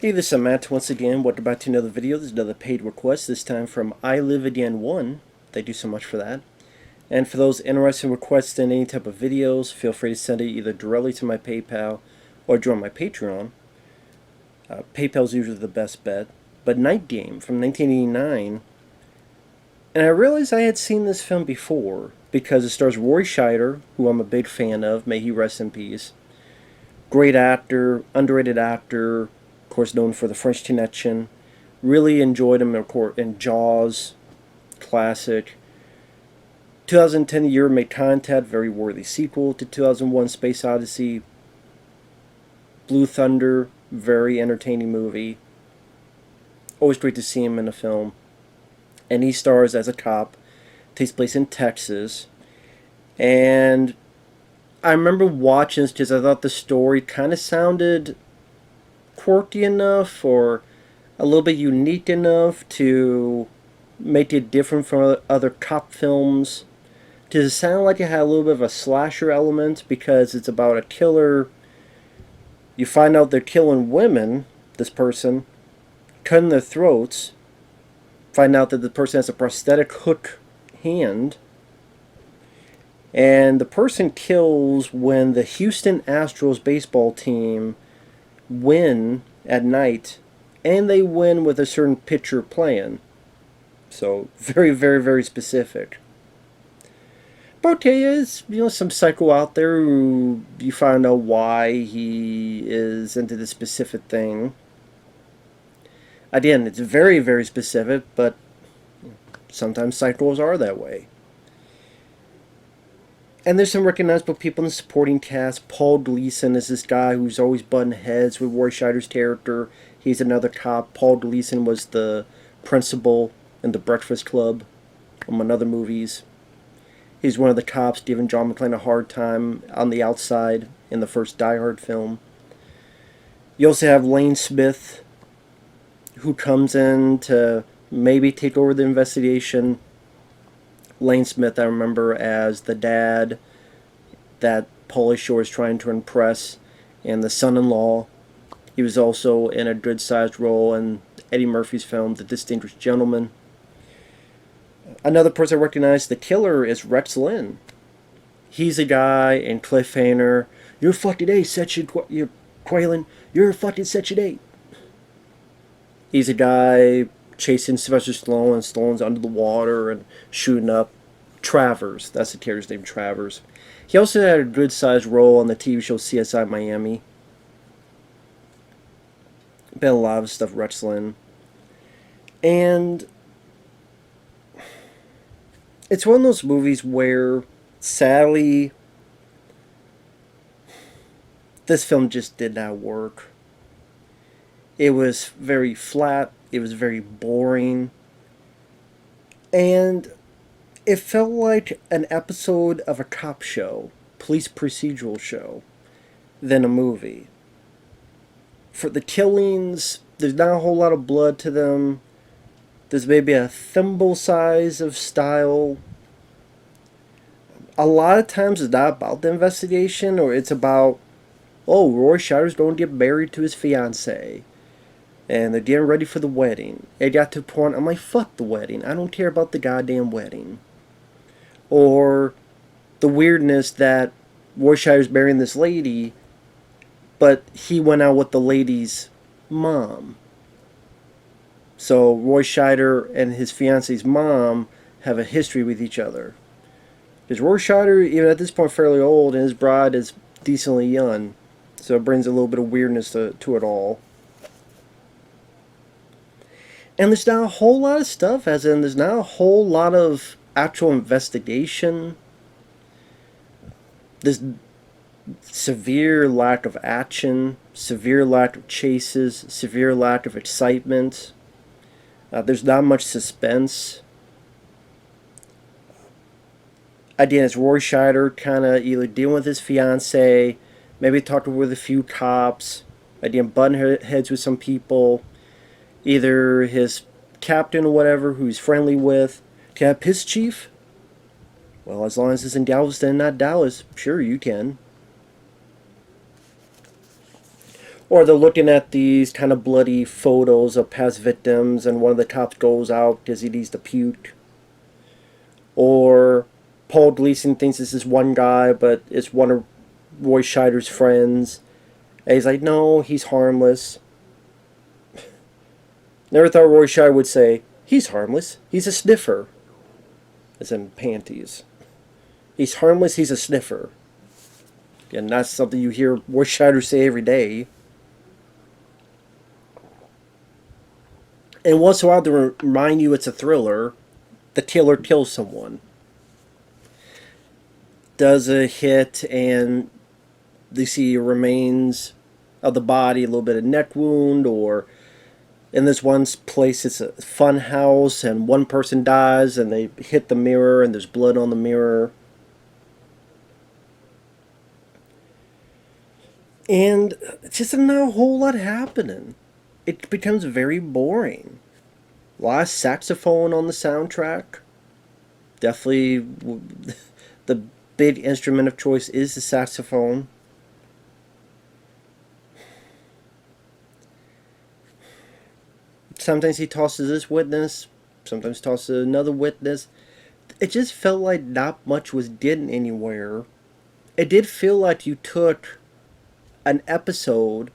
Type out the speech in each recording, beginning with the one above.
Hey, this is Matt once again. Welcome back to another video. This is another paid request, this time from I Live Again 1. Thank you so much for that. And for those interested in requesting any type of videos, feel free to send it either directly to my PayPal or join my Patreon. PayPal is usually the best bet. But Night Game from 1989, and I realized I had seen this film before because it stars Roy Scheider, who I'm a big fan of. May he rest in peace. Great actor, underrated actor, of course known for The French Connection. Really enjoyed him in Jaws, classic. 2010 The Year Made Contact, very worthy sequel to 2001 Space Odyssey. Blue Thunder, very entertaining movie. Always great to see him in a film. And he stars as a cop. Takes place in Texas. And I remember watching this because I thought the story kind of sounded quirky enough or a little bit unique enough to make it different from other cop films. Does it sound like it had a little bit of a slasher element because it's about a killer? You find out they're killing women, this person, cutting their throats. Find out that the person has a prosthetic hook hand. And the person kills when the Houston Astros baseball team win at night, and they win with a certain pitcher playing. So very, very, very specific. But okay, is some psycho out there who you find out why he is into this specific thing. Again, it's very, very specific, but sometimes psychos are that way. And there's some recognizable people in the supporting cast. Paul Gleason is this guy who's always butting heads with Roy Scheider's character. He's another cop. Paul Gleason was the principal in The Breakfast Club, among other movies. He's one of the cops giving John McClane a hard time on the outside in the first Die Hard film. You also have Lane Smith, who comes in to maybe take over the investigation. Lane Smith, I remember as the dad that Pauly Shore is trying to impress, and the son-in-law. He was also in a good-sized role in Eddie Murphy's film, The Distinguished Gentleman. Another person I recognize, the killer, is Rex Linn. He's a guy in Cliffhanger. You're fucking A, you're Quaylen. You're fucking such an A. He's a guy chasing Sylvester Stallone, and Stallone's under the water and shooting up Travers. That's the character's name, Travers. He also had a good-sized role on the TV show CSI Miami. Been a lot of stuff, Rex Linn. And it's one of those movies where, sadly, this film just did not work. It was very flat. It was very boring. And it felt like an episode of a cop show, police procedural show, than a movie. For the killings, there's not a whole lot of blood to them. There's maybe a thimble size of style. A lot of times it's not about the investigation, or it's about, oh, Roy Scheider's going to get married to his fiancée. And they're getting ready for the wedding. It got to a point, I'm like, fuck the wedding. I don't care about the goddamn wedding. Or the weirdness that Roy Scheider's marrying this lady, but he went out with the lady's mom. So Roy Scheider and his fiancee's mom have a history with each other. Because Roy Scheider, even at this point, fairly old, and his bride is decently young. So it brings a little bit of weirdness to it all. And there's not a whole lot of stuff, as in there's not a whole lot of actual investigation. There's severe lack of action, severe lack of chases, severe lack of excitement. There's not much suspense. Again, it's Roy Scheider kind of either dealing with his fiancée, maybe talking with a few cops, again, butting heads with some people. Either his captain or whatever who he's friendly with. Can I piss, Chief? Well, as long as it's in Galveston, not Dallas, sure you can. Or they're looking at these kind of bloody photos of past victims, and one of the cops goes out because he needs to puke. Or Paul Gleason thinks this is one guy, but it's one of Roy Scheider's friends. And he's like, no, he's harmless. Never thought Roy Scheider would say, he's harmless. He's a sniffer. As in panties. He's harmless, he's a sniffer. And that's something you hear Roy Scheider say every day. And once in a while, to remind you it's a thriller, the killer kills someone. Does a hit, and they see remains of the body, a little bit of neck wound, or in this one place it's a fun house, and one person dies, and they hit the mirror, and there's blood on the mirror. And it's just not a whole lot happening. It becomes very boring. A lot of saxophone on the soundtrack. Definitely the big instrument of choice is the saxophone. Sometimes he tosses this witness, sometimes tosses another witness. It just felt like not much was getting anywhere. It did feel like you took an episode,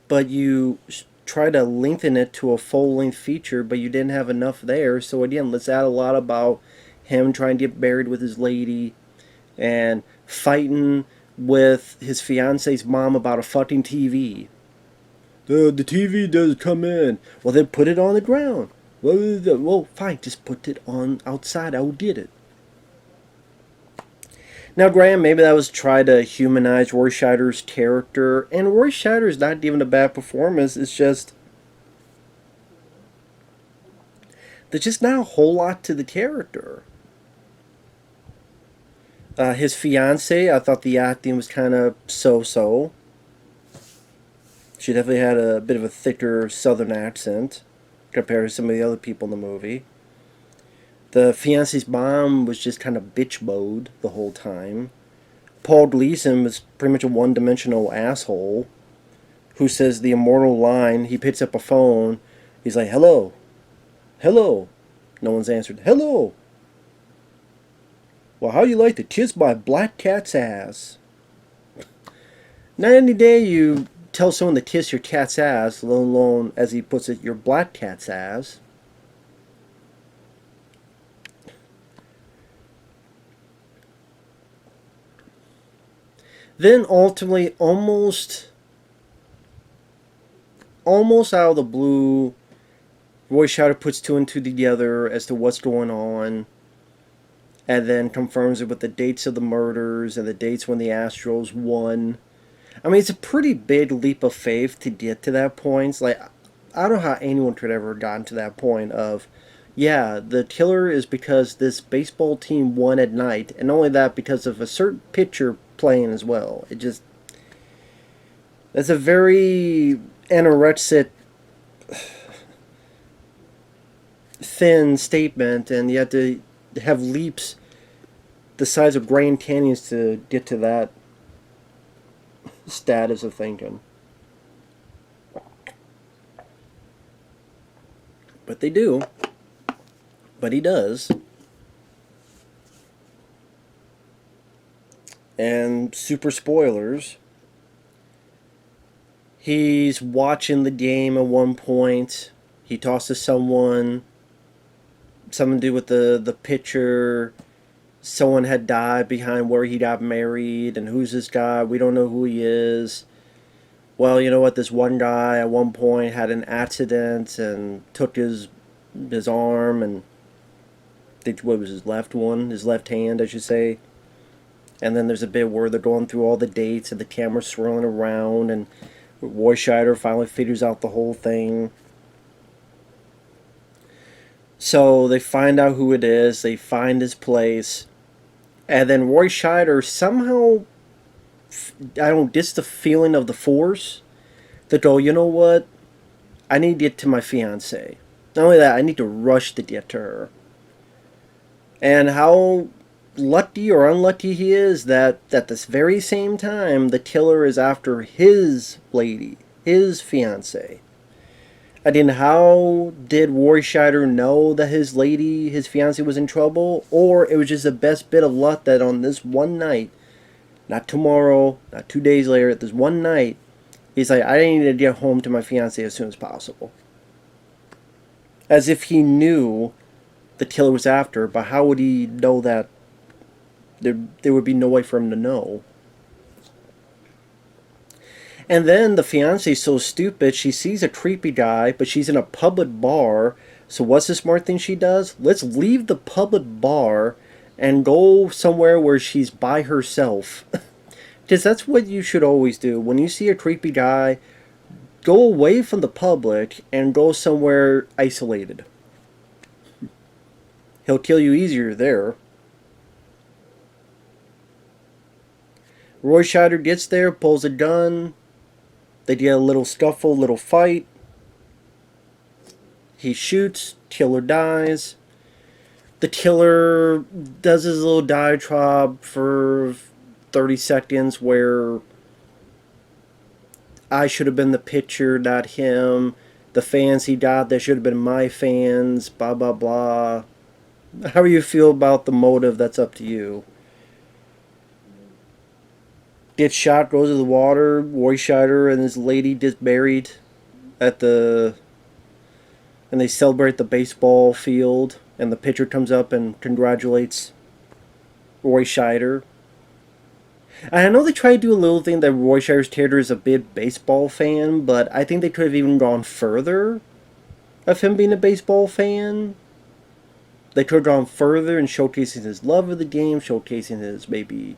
but you try to lengthen it to a full-length feature, but you didn't have enough there. So again, let's add a lot about him trying to get married with his lady and fighting with his fiance's mom about a fucking TV. The TV doesn't come in. Well, then put it on the ground. Well, fine, just put it on outside. I will get it. Now, Graham, maybe that was try to humanize Roy Scheider's character, and Roy Scheider is not even a bad performance. It's just there's just not a whole lot to the character. His fiance, I thought the acting was kind of so-so. She definitely had a bit of a thicker southern accent compared to some of the other people in the movie. The fiance's mom was just kind of bitch mode the whole time. Paul Gleason was pretty much a one-dimensional asshole who says the immortal line. He picks up a phone. He's like, hello. Hello. No one's answered. Hello. Well, how you like to kiss my black cat's ass? Not any day you tell someone to kiss your cat's ass, let alone, as he puts it, your black cat's ass. Then ultimately, almost out of the blue, Roy Scheider puts two and two together as to what's going on, and then confirms it with the dates of the murders and the dates when the Astros won. I mean, it's a pretty big leap of faith to get to that point. It's like, I don't know how anyone could ever have gotten to that point of, yeah, the killer is because this baseball team won at night, and only that because of a certain pitcher playing as well. It just, that's a very anorexic, thin statement, and you have to have leaps the size of Grand Canyons to get to that status of thinking. But they do. But he does. And super spoilers. He's watching the game at one point. He tosses someone. Something to do with the pitcher. Someone had died behind where he got married. And who's this guy? We don't know who he is. Well, you know what? This one guy at one point had an accident and took his arm and what was his left one? His left hand, I should say. And then there's a bit where they're going through all the dates and the camera's swirling around, and Roy Scheider finally figures out the whole thing. So they find out who it is, they find his place, and then Roy Scheider somehow, I don't get the feeling of the force that go, you know what, I need to get to my fiancée. Not only that, I need to rush to get to her. And how lucky or unlucky he is that at this very same time the killer is after his lady. his fiance. Again, how did Roy Scheider know that his lady, his fiance, was in trouble? Or it was just the best bit of luck that on this one night, not tomorrow, not 2 days later, this one night, he's like, I need to get home to my fiance as soon as possible. As if he knew the killer was after her, but how would he know that there would be no way for him to know? And then the fiance is so stupid, she sees a creepy guy, but she's in a public bar. So what's the smart thing she does? Let's leave the public bar and go somewhere where she's by herself. Because that's what you should always do. When you see a creepy guy, go away from the public and go somewhere isolated. He'll kill you easier there. Roy Scheider gets there, pulls a gun. They get a little scuffle, little fight. He shoots, killer dies. The killer does his little diatribe for 30 seconds where I should have been the pitcher, not him. The fans he got, they should have been my fans, blah, blah, blah. How do you feel about the motive? That's up to you. Gets shot, goes to the water. Roy Scheider and his lady get married at the... and they celebrate the baseball field. And the pitcher comes up and congratulates Roy Scheider. And I know they try to do a little thing that Roy Scheider's character is a big baseball fan, but I think they could have even gone further of him being a baseball fan. They could have gone further in showcasing his love of the game, showcasing his maybe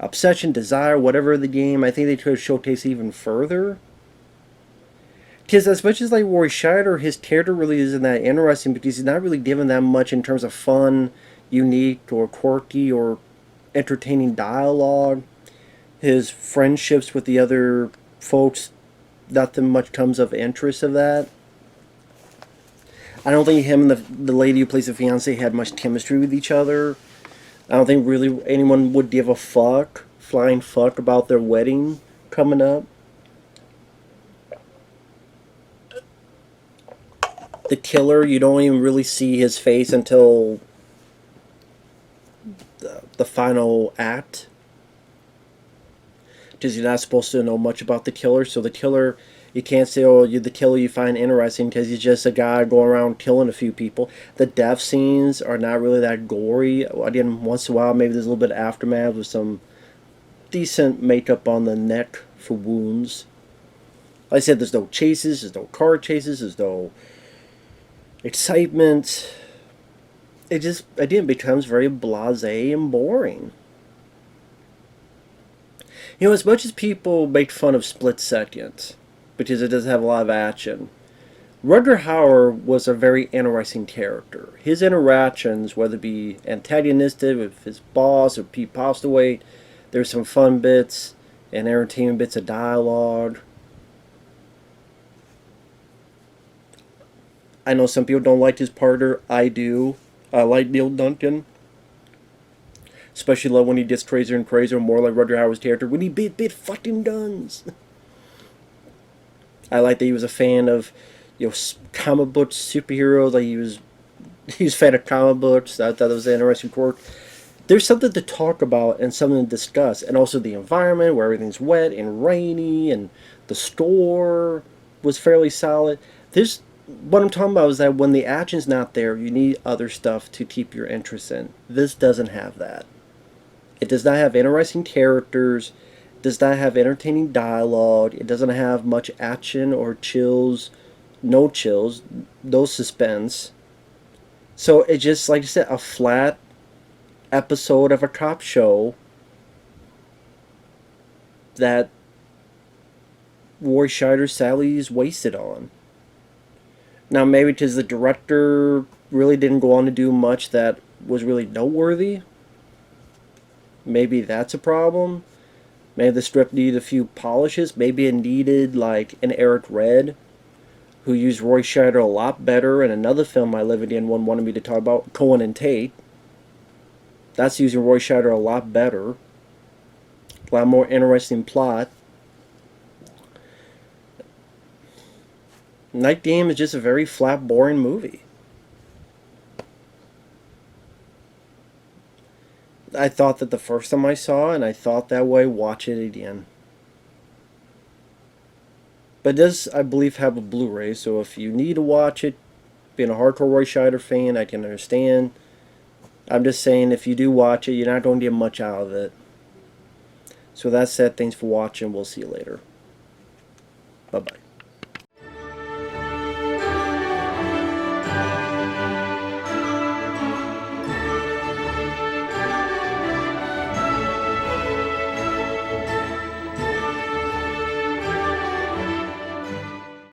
obsession, desire, whatever of the game. I think they could have showcased even further. Because as much as like Roy Scheider, his character really isn't that interesting because he's not really given that much in terms of fun, unique, or quirky, or entertaining dialogue. His friendships with the other folks, nothing much comes of interest of that. I don't think him and the lady who plays the fiance had much chemistry with each other. I don't think really anyone would give a flying fuck about their wedding coming up. The killer, you don't even really see his face until the final act. Because you're not supposed to know much about the killer. So the killer, you can't say, oh, you're the killer you find interesting because he's just a guy going around killing a few people. The death scenes are not really that gory. Again, once in a while, maybe there's a little bit of aftermath with some decent makeup on the neck for wounds. Like I said, there's no chases, there's no car chases, there's no excitement. It just, again, becomes very blasé and boring. You know, as much as people make fun of Split Second, because it doesn't have a lot of action, Rutger Hauer was a very interesting character. His interactions, whether it be antagonistic with his boss or Pete Postlewaite, there's some fun bits and entertainment bits of dialogue. I know some people don't like his partner. I do. I like Neil Duncan. Especially love when he gets crazier and crazier, more like Rutger Hauer's character, when he bit fucking guns. I like that he was a fan of, you know, comic book superheroes. Like he was a fan of comic books. I thought that was an interesting quirk. There's something to talk about and something to discuss. And also the environment where everything's wet and rainy, and the store was fairly solid. What I'm talking about is that when the action's not there, you need other stuff to keep your interest in. This doesn't have that. It does not have interesting characters. It does not have entertaining dialogue. It doesn't have much action or chills. No chills. No suspense. So it's just, like I said, a flat episode of a cop show that Roy Scheider sadly is wasted on. Now, maybe because the director really didn't go on to do much that was really noteworthy. Maybe that's a problem. Maybe the script needed a few polishes. Maybe it needed, like, an Eric Red, who used Roy Scheider a lot better in another film I Live Again one wanted me to talk about, Cohen and Tate. That's using Roy Scheider a lot better. A lot more interesting plot. Night Game is just a very flat, boring movie. I thought that the first time I saw it, and I thought that way, watch it again. But it does, I believe, have a Blu-ray, so if you need to watch it, being a hardcore Roy Scheider fan, I can understand. I'm just saying, if you do watch it, you're not going to get much out of it. So with that said, thanks for watching. We'll see you later. Bye-bye.